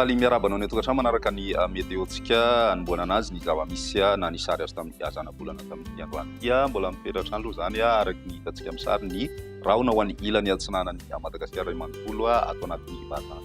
faly miarabana ny tokantrano manaraka ny météo-tsika anomboana anazy ny zava-misy na ny sary azy tamin'ny azana bolana tamin'ny androany dia mbola mipetratra aloha zany araky ny hitantsika amin'ny sary ny rahona ho an'ny ilany atsinanany Madagasikara ray manontolo atao anatin'ny vatana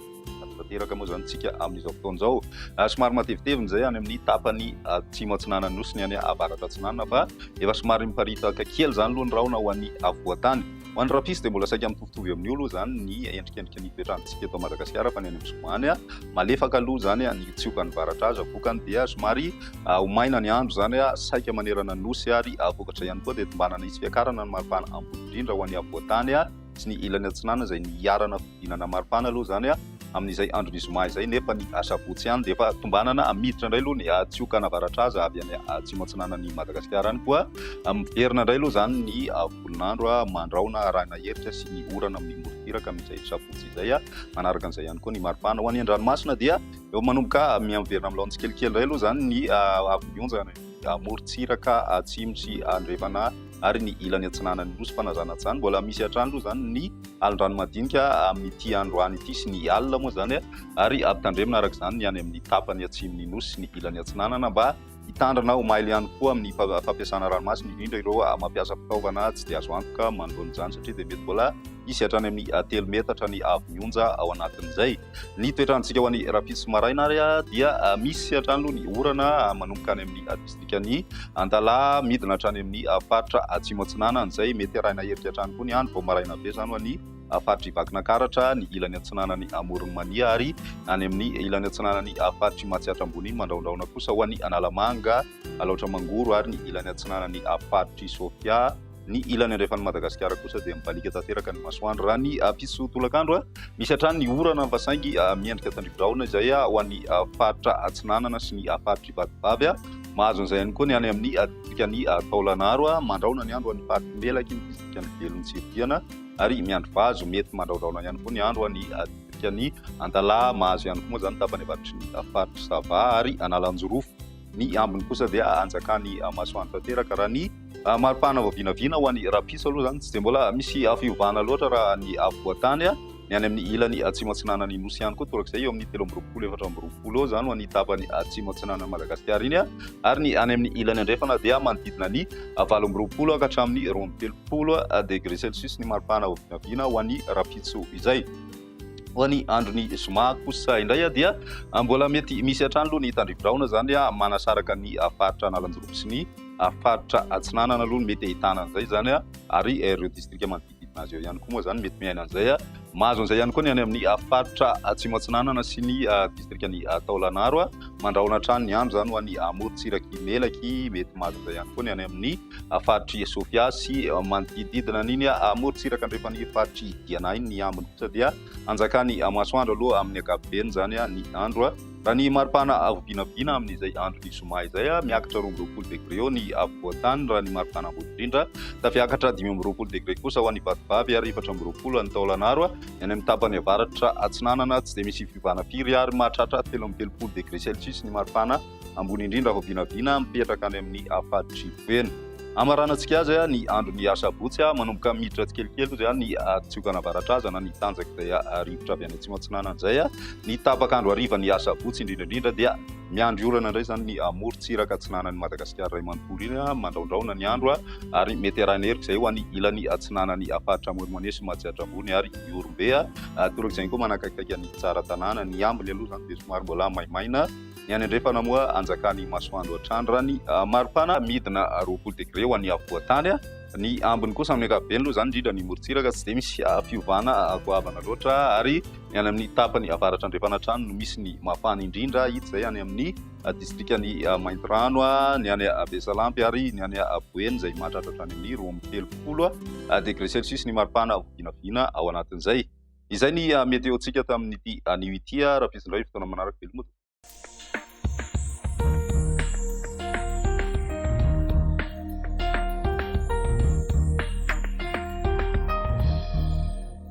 tanteraka moa zany tsika amin'izao fotoana izao somary matevitevina zay any amin'ny tapany atsimo atsinanany nosy ny any avaratra atsinanana fa efa somary miparitaka kely zany aloha ny rahona ho an'ny avoatany. Ho an'ny rapisy dia mbola saika mitovitovy amin'ny olo zany ny endrikendrika ny toetrantsika eto Madagasikara fa ny any amin'ny Somany malefaka aloha zany ny tsiokan'ny varatra azy avokany dia somary homaina ny andro zany saika manerana nosy ary vokatra ihany koa dia tombanana isy fiakarana ny maripana ambony indrindra ho an'ny avoatany sy ny ilany atsinana izay niarana fidinana maripana aloha zany amin'izay andron'ny zoma izay nefa ny asabotsy ihany dia efa tombanana miditra indray aloha ny tsiokana varatra azy avy any atsimo atsinanan'ny Madagasikara any koa miverina indray aloha zany ny volonandro mandraona arahina heritra sy ny orana amin'ny morotiraka amin'izay sabotsy izay manaraka an'izay ihany koa ny maripana ho an'ny an-dranomasina dia eo manomboka miverina amin'ny laony tsikelikely indray aloha zany ny avonionjana morotsiraka atsimo sy andrevana ary ny ilany atsinanany nosy fanazana zany mbola misy hatrany aloha zany ny alin-drano madinika amin'ity androany ity sy ny alina moa zany ary ampitandremina araka izany ny any amin'ny tapany atsimony nosy sy ny ilany atsinanana mba hitandrana ho maily ihany koa amin'ny fampiasana ranomasina indrindra ireo mampiasa fitaovana tsy dia azo antoka manoloana izany satria dia mety mbola isy hatrany amin'ny 3 metatra ny avonionja ao anatin'izay. Ny toetrantsika ho an'ny rapisy maraina ary dia misy hatrany aloha ny orana manomboka any amin'ny distrikany Antala midina hatrany amin'ny faritra atsimo atsinana izay mety arahina heritra hatrany koa ny andro vao maraina be zany ho an'ny faritra Vakina Karatra ny ilany atsinanany Morony Mania ary any amin'ny ilany atsinanany faritra Matsiatra ambony mandraondraona kosa ho an'ny Analamanga Alaotra Mangoro ary ny ilany atsinanany faritra Sofia ny ilany andrefan'ny Madagasikara kosa dia mipalika tanteraka ny masoandro raha ny piso tolakandro misy hatrany ny orana vasaingy miendrika tandrivo-drahona izay ho an'ny faritra atsinanana sy ny faritra Ivatovavy mahazo an'izay ihany koa ny any amin'ny distrikany Taolagnaro mandraona ny andro ho an'ny faritra Melaky ny distrikany Velontsiridiana ary miandro vazo mety mandraondraona ihany koa ny andro ho an'ny distrikany Antala mahazo ihany koa moa zany tapany avarotry ny faritra Sava ary Analanjorofo ny ambiny kosa dia anjakany masoandro tanteraka raha ny maripana vavinavina ho an'ny rapiso aloha zany tsy dia mbola misy fiovana loatra raha ny avoatany ny any amin'ny ilany atsimo atsinanany nosy ihany koa torak'izay eo amin'ny 13-14 eo zany ho an'ny tapany atsimo atsinanany Madagasikara iny ary ny any amin'ny ilany andrefana dia manodidina ny 18 ka hatramin'ny 20 degré celsius ny maripana vavinavina ho an'ny rapiso izay. Ho an'ny andron'ny zoma kosa indray dia mbola mety misy hatrany aloha ny tandrivo-drahona zany manasaraka ny faritra Analanjorofo sy ny faritra atsinanana aloha mety ahitana an'izay zany ary ireo distrika manodidina azy eo ihany koa moa zany mety miaina an'izay mahazo an'izay ihany koa ny any amin'ny faritra atsimo atsinanana sy ny distrikany Taolagnaro mandraona hatrany ny andro zany ho an'ny morotsiraky Melaky mety mahazo an'izay ihany koa ny any amin'ny faritra Sofia sy manodididina n'iny morotsiraka andrefan'ny faritra Diana iny ny ambiny kosa dia anjakany masoandro aloha amin'ny ankapobeny zany ny andro raha ny maripana avovinavina amin'izay andron'ny zoma izay miakatra 20 degré eo ny avoatany raha ny maripana ambony indrindra tafiakatra 5 degré kosa ho an'ny Ivatovavy ary 4 ny Taolagnaro ny any amin'ny tapany avaratra atsinanana tsy dia misy fivana firy ary mahatratra 13 degré celsius ny maripana ambony indrindra vavinavina mipetraka any amin'ny faritra Ivoena. Amaranantsika azy ny andron'ny asabotsy manomboka miditra tsikelikely zay ny tsiokana varatra azy na ny tanjaka izay rivotra avy any atsimo atsinanana izay ny tapakandro hariva ny asabotsy indrindraindrindra dia miandry orana indray zany ny morotsiraka atsinanany Madagasikara ray manontolo iny mandraondraona ny andro ary mety arahina herika izay ho an'ny ilany atsinanany faritra Morony Mania sy Matsiatra ambony ary Iorombe torak'izay koa manakaikaiky ny tsara tanàna ny ambiny aloha zany dia somary mbola maimaina ny any andrefana moa anjakany masoandro hatrany raha ny maripana midina 20 degré ho an'ny avoatany ny ambiny kosa amin'ny ankapobeny aloha zany indrindra ny morotsiraka tsy dia misy fiovana goavana loatra ary ny any amin'ny tapany avaratra andrefana hatrany no misy ny mafana indrindra hita izay any amin'ny distrikany Maintirano ny any Besalampy ary ny any Boeny izay mahatratra hatrany amin'ny 13 degré celsius ny maripana vavinavina ao anatin'izay. Izay ny météo-tsika tamin'ity anio ity raha pisindray fotoana manaraka velomody.